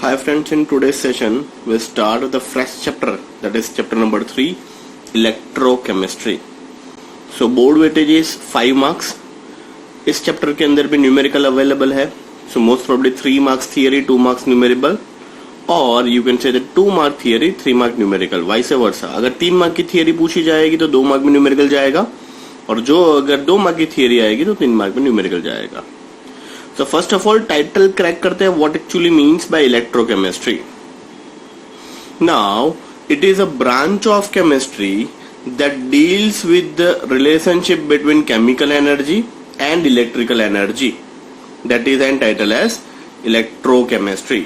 Hi friends, in today's session we'll start with the fresh chapter, that is chapter number 3, electrochemistry. So board weightage is 5 marks. इस chapter के अंदर भी numerical available है. So most probably 3 marks theory, 2 marks numerical, और you can say that 2 mark theory, 3 mark numerical, vice versa. अगर 3 mark की theory पूछी जाएगी तो 2 mark में numerical जाएगा, और जो अगर 2 mark की theory आएगी तो 3 mark में numerical जाएगा. So first of all title crack करते हैं what actually means by electrochemistry. Now it is a branch of chemistry that deals with the relationship between chemical energy and electrical energy. That is entitled as electrochemistry.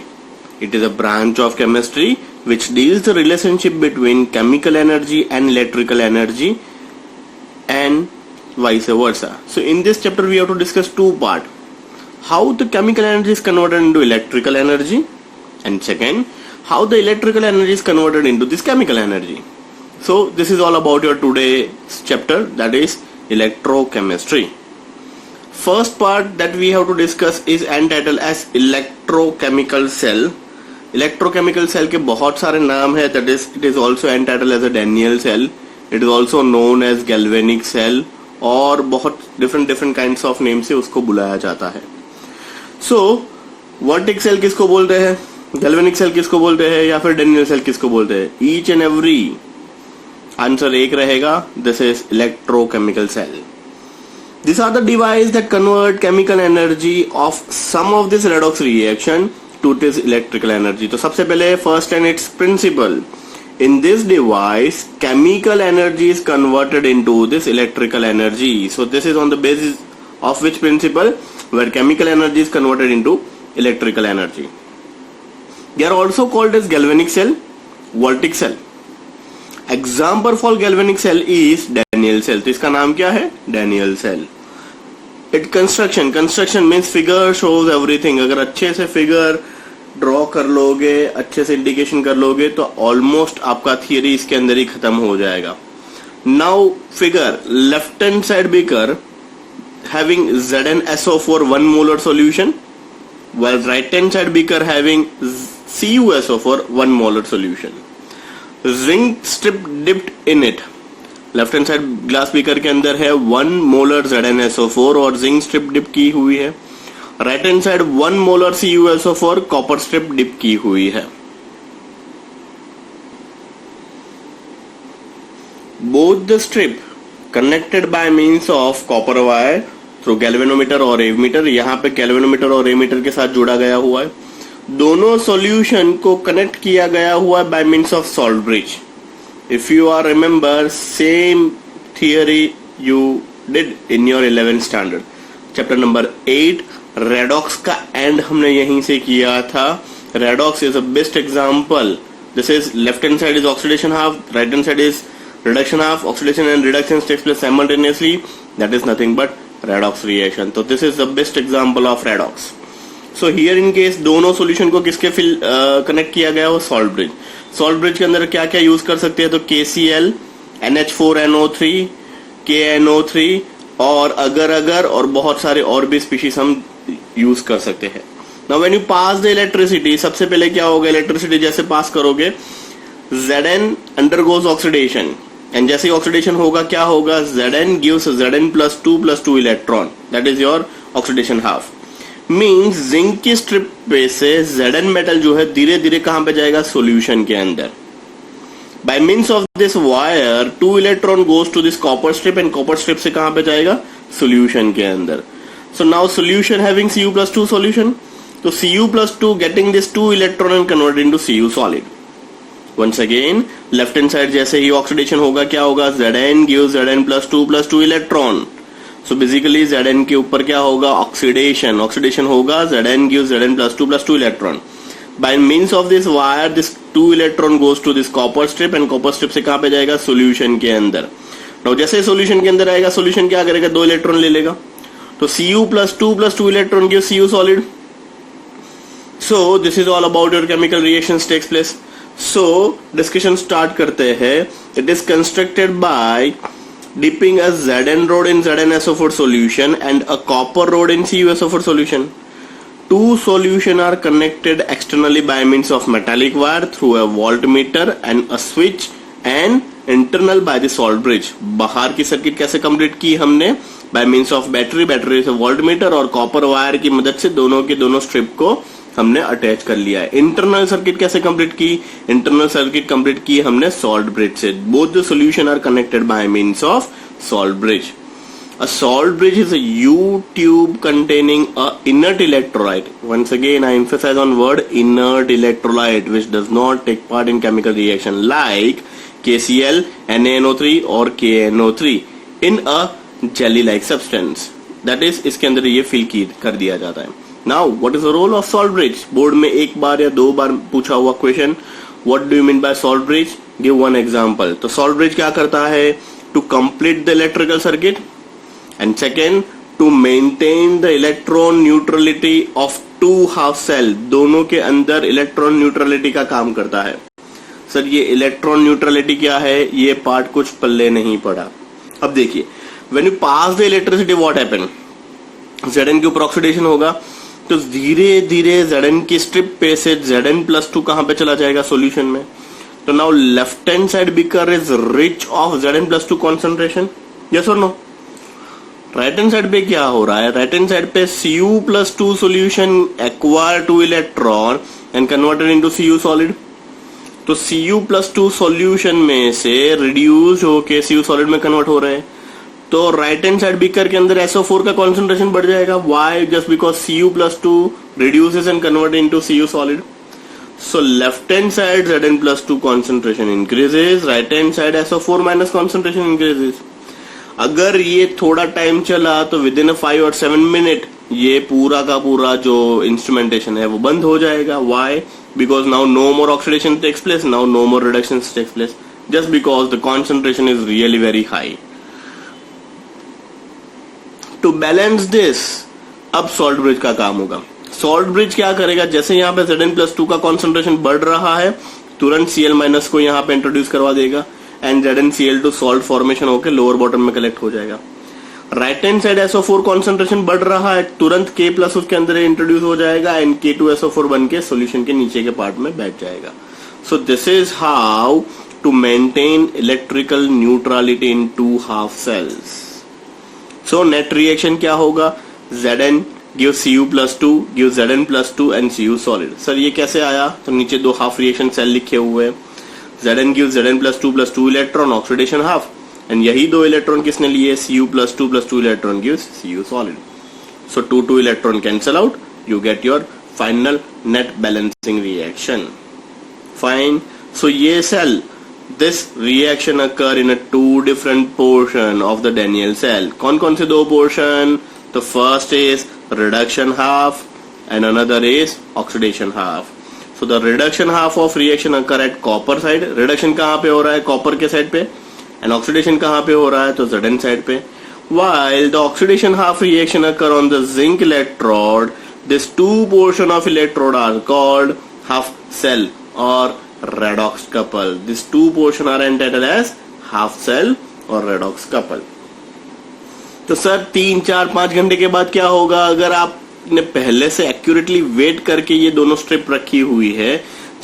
It is a branch of chemistry which deals the relationship between chemical energy and electrical energy and vice versa. So in this chapter we have to discuss two parts. How the chemical energy is converted into electrical energy, and second, how the electrical energy is converted into this chemical energy. So this is all about your today's chapter, that is electrochemistry. First part that we have to discuss is entitled as electrochemical cell. Electrochemical cell के बहुत सारे नाम है, that is it is also entitled as a Daniell cell. It is also known as galvanic cell, और बहुत different kinds of names से उसको बुलाया जाता है. So वर्टिक सेल किसको बोलते हैं, गैल्वेनिक सेल किसको बोलते हैं, या फिर डेनियल सेल किसको बोलते हैं? ईच एंड एवरी आंसर एक रहेगा. This is electrochemical cell. This are the device that convert chemical energy of some of this redox reaction to this electrical energy. तो सबसे पहले first and its principle. In this device, chemical energy is converted into this electrical energy. So this is on the basis of which principle, where chemical energy is converted into electrical energy. They are also called as galvanic cell, voltaic cell. Example for galvanic cell is Daniell cell. तो इसका नाम क्या है? Daniell cell. It construction means figure shows everything. अगर अच्छे से figure draw कर लोगे, अच्छे से इंडिकेशन कर लोगे, तो ऑलमोस्ट आपका थियरी इसके अंदर ही खत्म हो जाएगा. Now figure left hand side beaker having ZnSO4 1 molar solution, while right hand side beaker having CuSO4 1 molar solution. Zinc strip dipped in it. Left hand side glass beaker के अंदर है 1 molar ZnSO4 और zinc strip dip की हुई है. Right hand side 1 molar CuSO4 copper strip dip की हुई है. Both the strip connected by means of copper wire through galvanometer और एमीटर. यहाँ पे गैल्वेनोमीटर और एमीटर के साथ जोड़ा गया हुआ है. दोनों सॉल्यूशन को कनेक्ट किया गया हुआ है by means of salt bridge. If you are remember same theory you did in your 11th standard chapter number 8 redox का एंड हमने यहीं से किया था. Redox is a best example. This is left hand side is oxidation half, right hand side is reduction half. Oxidation and reduction takes place simultaneously. That is nothing but redox reaction. So this is the best example of redox. So here in case दोनों solution को किसके connect किया गया हो? Salt bridge. Salt bridge के अंदर क्या क्या यूज कर सकते हैं? तो KCl, NH4NO3, KNO3 और अगर और बहुत सारे और भी स्पीशीज हम यूज कर सकते हैं. Now when you pass the electricity, सबसे पहले क्या होगा? इलेक्ट्रिसिटी जैसे पास करोगे Zn undergoes oxidation, and जैसे ऑक्सीडेशन होगा क्या होगा? Zn gives Zn+2 electron, that is your oxidation half. Means zinc की स्ट्रिप पे से Zn मेटल जो है धीरे धीरे कहां पे जाएगा? सॉल्यूशन के अंदर. By means of this wire 2 electron goes to this copper strip, and copper strip से कहां पे जाएगा? सॉल्यूशन के अंदर. So now solution having Cu+2 solution, तो Cu+2 getting this 2 electron and converted into Cu solid. Once again, left hand side जैसे ही oxidation होगा क्या होगा? Zn gives Zn+2 electron. So basically Zn के ऊपर क्या होगा? ऑक्सीडेशन होगा. Zn gives Zn+2 electron. By means of this wire this 2 electron goes to this copper strip, and copper strip से कहां पे जाएगा? सॉल्यूशन के अंदर. तो जैसे सॉल्यूशन के अंदर आएगा, सॉल्यूशन क्या करेगा? 2 इलेक्ट्रॉन ले लेगा. तो Cu+2 electron gives Cu solid. So this is all about your chemical reactions takes place. So discussion start करते हैं. It is constructed by dipping a Zn rod in ZnSO4 solution and a copper rod in CuSO4 solution. two solution are connected externally by means of metallic wire through a voltmeter and a switch and internal by the salt bridge. बाहर की circuit कैसे complete की हमने? Bye means of battery से voltmeter और copper wire की मदद से दोनों के दोनों स्ट्रिप को हमने अटैच कर लिया है. इंटरनल सर्किट कैसे कंप्लीट की? इंटरनल सर्किट कंप्लीट की हमने सॉल्ट ब्रिज से. Both the solution are connected by means of salt bridge. A salt bridge is a U-tube containing a inert electrolyte. Once again, I emphasize on word inert electrolyte, which does not take part in chemical reaction like KCl, NaNO3 or KNO3 in a jelly-like substance. That is, इसके अंदर ये fill कर दिया जाता है. Now, what is the role of salt bridge? Board में एक बार या दो बार पूछा हुआ question. What do you mean by salt bridge? Give one example. तो salt bridge क्या करता है? To complete the electrical circuit. And second, to maintain the electron neutrality of two half cell. दोनों के अंदर इलेक्ट्रॉन न्यूट्रलिटी का काम करता है. सर ये इलेक्ट्रॉन न्यूट्रलिटी क्या है? ये पार्ट कुछ पल्ले नहीं पड़ा. अब देखिए, when you pass the electricity, what happen? Zn के ऊपर ऑक्सीडेशन होगा, तो धीरे धीरे Zn की स्ट्रिप पे से Zn+2 कहां पे चला जाएगा? सॉल्यूशन में. तो now left hand side beaker is rich of Zn+2 concentration. Yes और नो? राइट हैंड साइड पे क्या हो रहा है? राइट हैंड साइड पे Cu+2 solution acquire 2 electron and converted into Cu solid. तो Cu+2 सॉल्यूशन में से रिड्यूस होके Cu सॉलिड में कन्वर्ट हो रहे हैं. तो राइट हैंड साइड बीकर के अंदर SO4 का कॉन्सेंट्रेशन बढ़ जाएगा. Why? Just because Cu+2 reduces and convert into Cu solid. So left hand side Zn+2 concentration increases, right hand side SO4 minus concentration increases. अगर ये थोड़ा टाइम चला तो विद इन 5 और 7 मिनट ये पूरा का पूरा जो इंस्ट्रूमेंटेशन है वो बंद हो जाएगा. Why? Because now no more oxidation takes place, now no more reduction takes place, just because the concentration is really very high. To balance this, अब सॉल्ट ब्रिज का काम होगा. सॉल्ट ब्रिज क्या करेगा? जैसे यहाँ पे Zn+2 का कॉन्सेंट्रेशन बढ़ रहा है, तुरंत Cl- को यहाँ पे इंट्रोड्यूस करवा देगा एंड ZnCl2 सॉल्ट फॉर्मेशन होकर लोअर बॉटम में कलेक्ट हो जाएगा. Right hand side SO4 concentration बढ़ रहा है, तुरंत K+ उसके अंदर इंट्रोड्यूस हो जाएगा एंड K2SO4 बन के सोल्यूशन के नीचे के पार्ट में बैठ जाएगा. So this is how to maintain electrical neutrality in two half cells. So net reaction क्या होगा? Zn gives Cu+2 gives Zn+2 and Cu solid. Sir ये कैसे आया? तो नीचे दो हाफ रिएक्शन सेल लिखे हुए हैं. Zn gives Zn+2 electron, oxidation half, and यही दो इलेक्ट्रॉन किसने लिए? Cu+2 electron gives Cu solid. So 2 electron cancel out, you get your final net balancing reaction. Fine. So ये cell, this reaction occur in a 2 different portion of the Daniell cell. कौन कौन से दो portion? The first is reduction half and another is oxidation half. So the reduction half of reaction occur at copper side. Reduction कहाँ पे हो रहा है? Copper के साइड पे. And oxidation कहाँ पे हो रहा है? तो Zn साइड पे. While the oxidation half reaction occur on the zinc electrode, this two portion of electrode are called half cell or redox couple. These two portion are entitled as half cell or redox couple. तो sir 3, 4, 5 घंटे के बाद क्या होगा? अगर आपने पहले से एक्यूरेटली वेट करके ये दोनों स्ट्रिप रखी हुई है,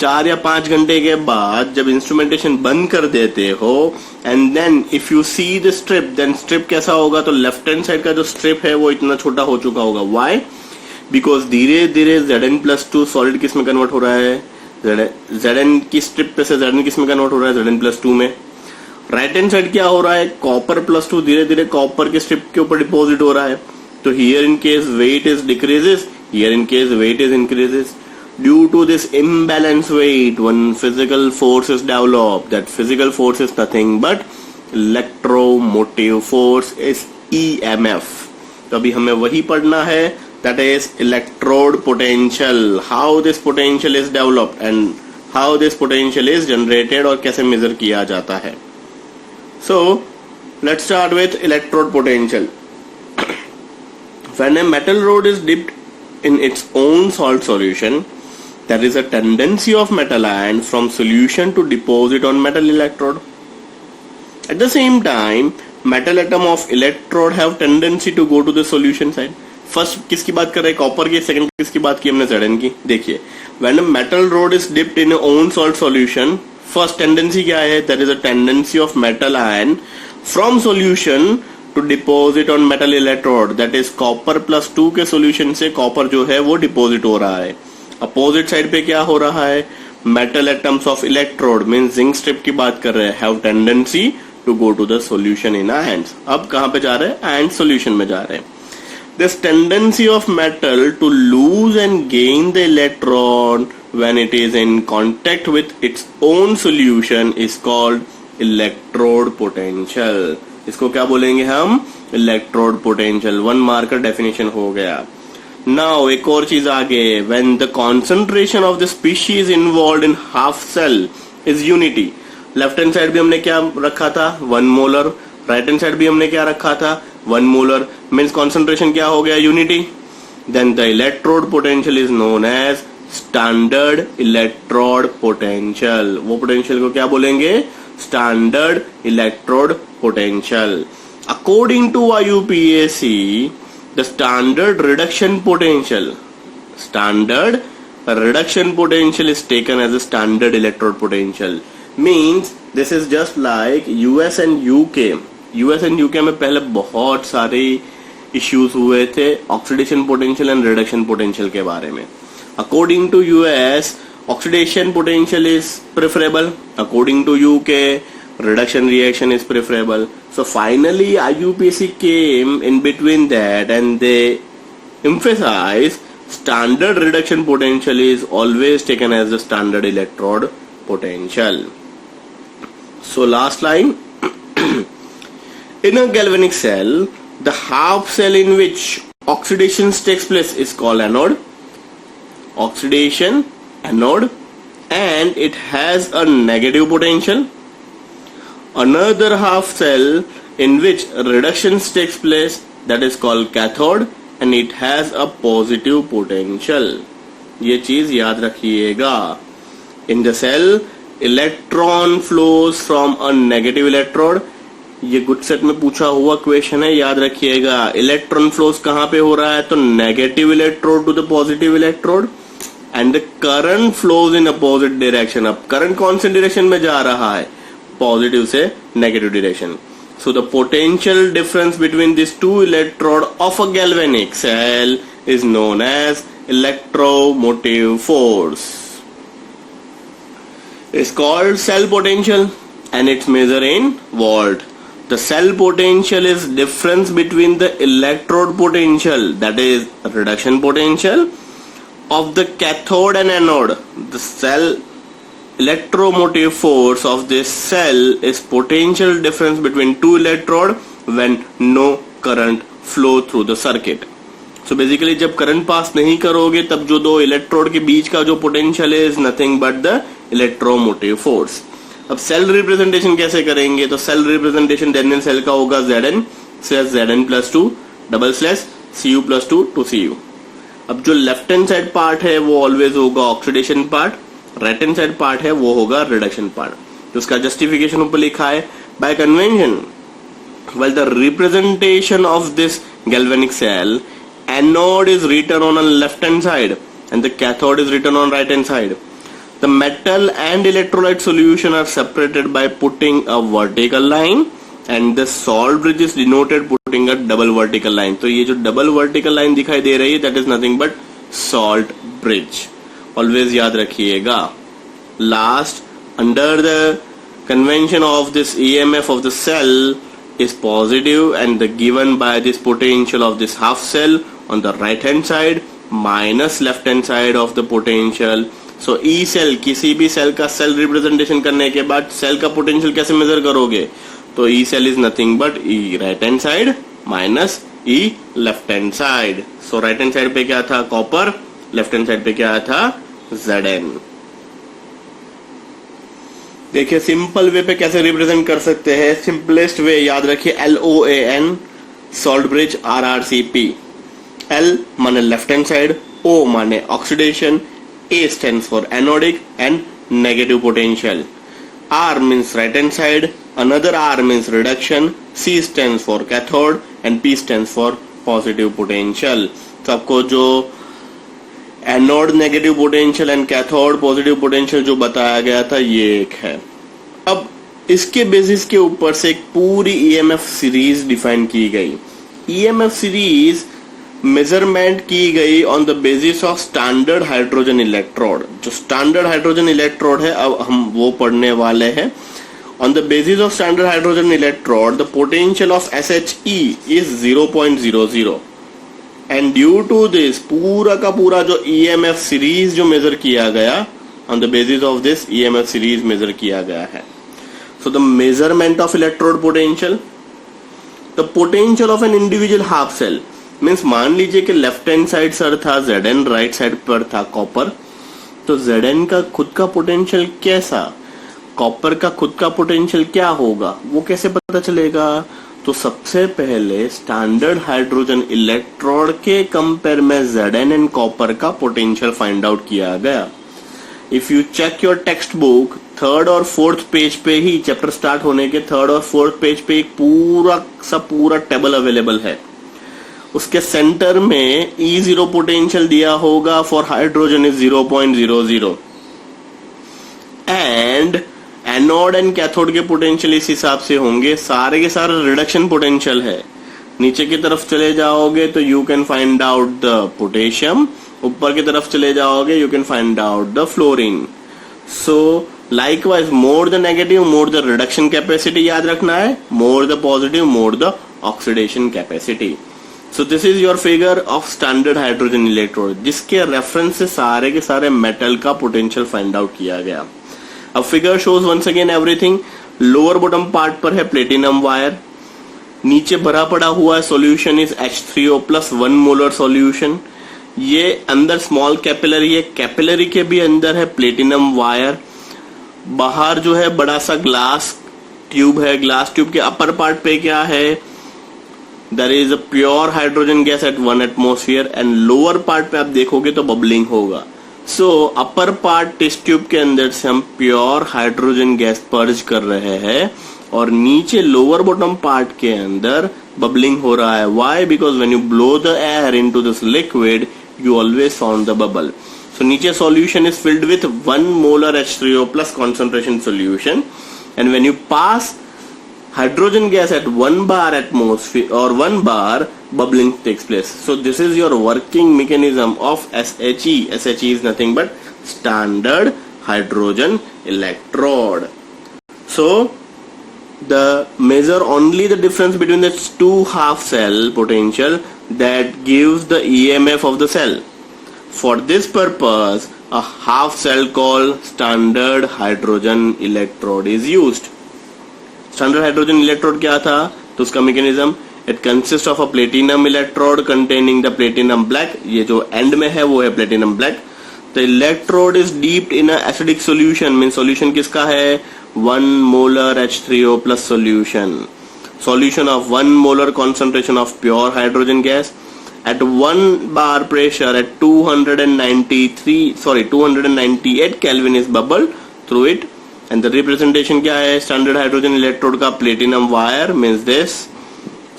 4 या 5 घंटे के बाद जब इंस्ट्रूमेंटेशन बंद कर देते हो and then if you see the strip, then strip कैसा होगा? तो लेफ्ट हैंड साइड का जो स्ट्रिप है वो इतना छोटा हो चुका होगा. व्हाई? बिकॉज धीरे धीरे Zn+2 सॉलिड किस में कन्वर्ट हो रहा है? Zn की स्ट्रिप पे से Zn किस में कन्वर्ट हो रहा है? Zn+2 में. राइट हैंड साइड क्या हो रहा है? Copper+2 धीरे धीरे कॉपर के स्ट्रिप के ऊपर डिपॉजिट हो रहा है. तो here in case weight is decreases, here in case weight is increases. Due to this imbalance weight, one physical force is developed. That physical force is nothing but electromotive force is EMF. तो अभी हमें वही पढ़ना है, that is electrode potential. How this potential is developed and how this potential is generated और कैसे major किया जाता है. So let's start with electrode potential. When a metal rod is dipped in its own salt solution, there is a tendency of metal ion from solution to deposit on metal electrode. At the same time, metal atom of electrode have tendency to go to the solution side. First किसकी बात कर रहे हैं, copper की, second किसकी बात की हमने, Zn की। देखिए when a metal rod is dipped in own salt solution, first tendency क्या है, that is a tendency of metal ion from solution to deposit on metal electrode, that is copper +2 के solution से copper जो है वो deposit हो रहा है। अपोजिट साइड पे क्या हो रहा है, metal atoms of electrode mean zinc strip की बात कर रहे हैं, have tendency to go to the solution in ions. अब कहां पे जा रहे हैं, आयन सॉल्यूशन में जा रहे हैं। This tendency of metal to lose and gain the electron when it is in contact with its own solution is called electrode potential. इसको क्या बोलेंगे हम, इलेक्ट्रोड पोटेंशियल। 1 मार्क का डेफिनेशन हो गया। नाउ एक और चीज आगे, when the concentration of the species involved in half cell is unity. Left hand side भी हमने क्या रखा था, 1 मोलर, राइट हैंड साइड भी हमने क्या रखा था, 1 मोलर, मीन्स कॉन्सेंट्रेशन क्या हो गया, unity. Then the electrode potential is known as standard electrode potential. वो पोटेंशियल को क्या बोलेंगे, standard electrode potential. According to IUPAC, the standard reduction potential is taken as a standard electrode potential. Means this is just like US and UK में पहले बहुत सारे issues हुए थे oxidation potential and reduction potential के बारे में। According to US, oxidation potential is preferable. According to UK, reduction reaction is preferable. So finally IUPAC came in between that and they emphasize standard reduction potential is always taken as the standard electrode potential. So last line, in a galvanic cell, the half cell in which oxidation takes place is called anode. Oxidation, anode, and it has a negative potential. Another half cell in which reduction takes place, that is called cathode, and it has a positive potential. ये चीज याद रखिएगा। In the cell, electron flows from a negative electrode. ये good set में पूछा हुआ question है, याद रखिएगा। इलेक्ट्रॉन फ्लोज कहां पे हो रहा है, तो negative electrode to the positive electrode, and the current flows in opposite direction. अब करंट कौन से डायरेक्शन में जा रहा है, पॉजिटिव से negative direction. So the potential difference between this two electrode of a galvanic cell is known as electromotive force, is called cell potential and it's measured in volt. The cell potential is difference between the electrode potential, that is reduction potential, of the cathode and anode. The cell electromotive force of this cell is potential difference between two electrode when no current flow through the circuit. So basically जब current pass नहीं करोगे तब जो दो electrode के बीच का जो potential है is nothing but the electromotive force. अब सेल रिप्रेजेंटेशन कैसे करेंगे, तो सेल रिप्रेजेंटेशन डेन सेल का होगा Zn Zn+2 /Cu+2 to Cu। अब जो लेफ्ट हैंड साइड पार्ट है वो ऑलवेज होगा oxidation part, right hand side part है वो होगा रिडक्शन पार्ट। तो उसका जस्टिफिकेशन ऊपर लिखा है, bye convention while the representation of this galvanic cell, anode is written on a left hand side and the cathode is written on right hand side. The metal and electrolyte solution are separated by putting a vertical line and the salt bridge is denoted putting a double vertical line. तो ये जो double vertical line दिखाई दे रही है that is nothing but salt bridge. Always याद रखिएगा। Last, under the convention of this EMF of the cell is positive and the given by this potential of this half cell on the right hand side minus left hand side of the potential. So E cell, किसी भी cell का cell representation करने के बाद cell का potential कैसे major करोगे, तो E cell is nothing but E right hand side minus E left hand side. So right hand side पे क्या था कॉपर, लेफ्ट हैंड साइड पे क्या था Zn। देखिए सिंपल वे पे कैसे रिप्रेजेंट कर सकते हैं, सिंपलेस्ट वे याद रखिए LOAN salt bridge RRCP। L माने लेफ्ट हैंड साइड, O माने oxidation, A stands for anodic and negative potential, R means right hand side, another R means reduction, C stands for cathode and P stands for positive potential. तो आपको जो anode negative potential and cathode positive potential जो बताया गया था ये एक है। अब इसके बेसिस के ऊपर से एक पूरी ईएमएफ सीरीज डिफाइन की गई। ईएमएफ सीरीज मेजरमेंट की गई on the basis of standard hydrogen electrode. जो स्टैंडर्ड हाइड्रोजन इलेक्ट्रोड है अब हम वो पढ़ने वाले हैं। On the basis of standard hydrogen electrode the potential of SHE is 0.00 and due to this पूरा का पूरा जो ईएमएफ सीरीज जो मेजर किया गया on the basis of this EMF series measure किया गया है। So the measurement of electrode potential, the potential of an individual half cell means मान लीजिए कि लेफ्ट हैंड साइड सर था Zn, राइट साइड पर था कॉपर, तो Zn का खुद का पोटेंशियल कैसा, कॉपर का खुद का पोटेंशियल क्या होगा, वो कैसे पता चलेगा? तो सबसे पहले स्टैंडर्ड हाइड्रोजन इलेक्ट्रोड के कंपेयर में Zn एंड कॉपर का पोटेंशियल फाइंड आउट किया गया। If you check your text book, third और फोर्थ पेज पे ही, चैप्टर स्टार्ट होने के थर्ड और फोर्थ पेज पे एक पूरा टेबल अवेलेबल है। उसके सेंटर में E0 पोटेंशियल दिया होगा for hydrogen is 0.00 and anode and cathode के पोटेंशियल इस हिसाब से होंगे। सारे के सारे रिडक्शन पोटेंशियल है। नीचे की तरफ चले जाओगे तो you can find out the potassium, ऊपर की तरफ चले जाओगे you can find out the fluorine. So likewise more the negative more the reduction capacity याद रखना है, मोर the positive more the oxidation capacity. So this is your figure of standard hydrogen electrode जिसके reference से सारे के सारे metal का potential find out किया गया। अब figure shows once again everything. Lower bottom part पर है प्लेटिनम वायर, नीचे भरा पड़ा हुआ है solution is H3O plus 1 molar solution. ये अंदर स्मॉल कैपिलरी है, कैपिलरी के भी अंदर है प्लेटिनम वायर। बाहर जो है बड़ा सा ग्लास ट्यूब है, ग्लास ट्यूब के अपर पार्ट पे क्या है, there is a pure hydrogen gas at 1 atmosphere and lower part पे आप देखोगे तो बबलिंग होगा। So upper part test tube के अंदर से हम प्योर हाइड्रोजन गैस पर्ज कर रहे हैं और नीचे लोअर बॉटम पार्ट के अंदर बबलिंग हो रहा है। Why? Because when you blow the air into this liquid you always found the bubble. So niche solution is filled with 1 molar H3O plus concentration solution and when you pass hydrogen gas at 1 bar atmosphere or 1 bar bubbling takes place. So this is your working mechanism of SHE. SHE is nothing but standard hydrogen electrode. So the measure only the difference between the two half cell potential that gives the EMF of the cell. For this purpose, a half cell called standard hydrogen electrode is used. Standard hydrogen electrode क्या था? तो उसका mechanism it consists of a platinum electrode containing the platinum black. ये जो end में है वो है platinum black. The electrode is dipped in a acidic solution. means solution किसका है? 1 molar H3O plus solution. Solution of 1 molar concentration of pure hydrogen gas at 1 bar pressure at 298 Kelvin is bubbled through it and the representation क्या है standard hydrogen electrode का platinum wire means this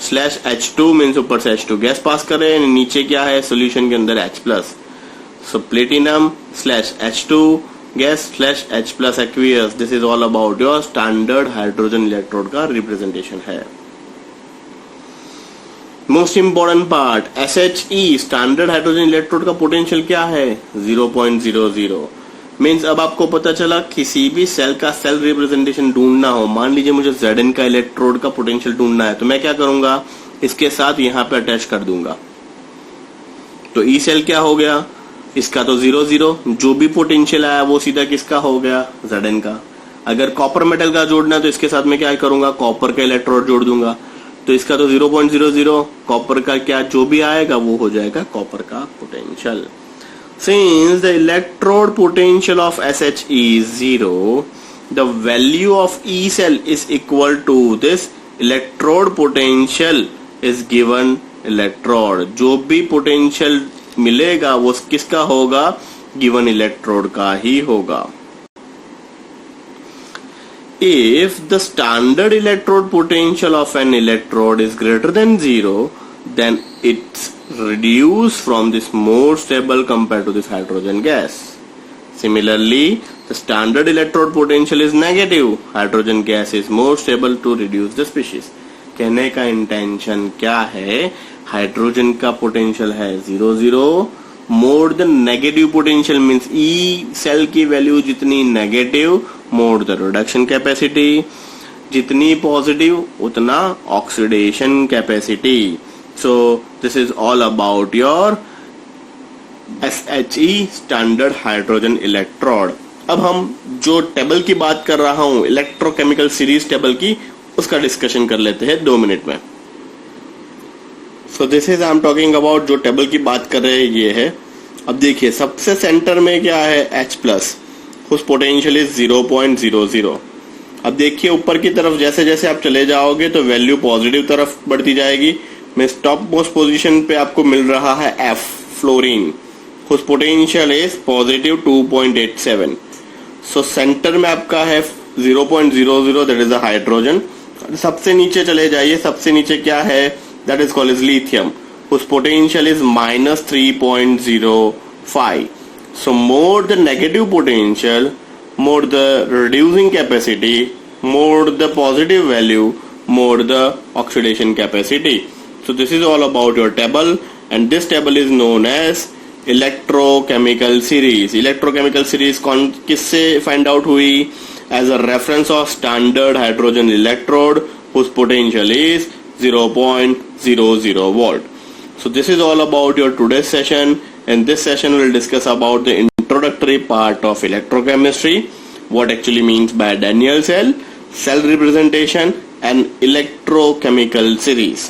slash H2 means ऊपर से H2 gas pass कर रहे हैं, नीचे क्या है solution के अंदर H plus, so platinum slash H2 gas slash H plus aqueous. This is all about your standard hydrogen electrode का representation है। Most important part SHE standard hydrogen electrode का पोटेंशियल क्या है? 0.00 मीन्स अब आपको पता चला किसी भी सेल का सेल रिप्रेजेंटेशन ढूंढना हो, मान लीजिए मुझे Zn का इलेक्ट्रोड का पोटेंशियल ढूंढना है तो मैं क्या करूंगा, इसके साथ यहाँ पे अटैच कर दूंगा। तो ई सेल क्या हो गया, इसका तो 0.0, जो भी पोटेंशियल आया वो सीधा किसका हो गया, Zn का। अगर कॉपर मेटल का जोड़ना है तो इसके साथ में क्या करूंगा, कॉपर का इलेक्ट्रोड जोड़ दूंगा, तो इसका तो 0.00, कॉपर का क्या जो भी आएगा वो हो जाएगा कॉपर का potential. Since the electrode potential of SHE is 0, the value of E cell is equal to this electrode potential is given electrode. जो भी पोटेंशियल मिलेगा वो किसका होगा, गिवन इलेक्ट्रोड का ही होगा। If the standard electrode potential of an electrode is greater than 0, then it's reduced from this more stable compared to this hydrogen gas. Similarly, the standard electrode potential is negative. Hydrogen gas is more stable to reduce the species. कहने का intention क्या है, hydrogen का potential है 0 more the negative potential means E cell की value जितनी negative more the reduction capacity, जितनी positive उतना oxidation capacity. So this is all about your SHE standard hydrogen electrode. अब हम जो टेबल की बात कर रहा हूं इलेक्ट्रोकेमिकल सीरीज टेबल की, उसका डिस्कशन कर लेते हैं 2 मिनट में. सो this is I am talking about, जो टेबल की बात कर रहे हैं ये है. अब देखिए सबसे सेंटर में क्या है H+, उस पोटेंशियल इज 0.00. अब देखिए ऊपर की तरफ जैसे जैसे आप चले जाओगे तो वैल्यू पॉजिटिव तरफ बढ़ती जाएगी. मींस टॉप मोस्ट पोजीशन पे आपको मिल रहा है F फ्लोरीन, उस potential is positive 2.87. So centre में आपका है 0.00, दैट इज अ हाइड्रोजन. सबसे नीचे चले जाइए, सबसे नीचे क्या है, that is called is lithium, उस potential is -3.05. So more the negative potential, more the reducing capacity, more the positive value, more the oxidation capacity. So this is all about your table, and this table is known as electrochemical series. Electrochemical series कौन किससे find out हुई? As a reference of standard hydrogen electrode whose potential is 0.00 volt. So this is all about your today's session. In this session we'll discuss about the introductory part of electrochemistry, what actually means by Daniell cell representation and electrochemical series.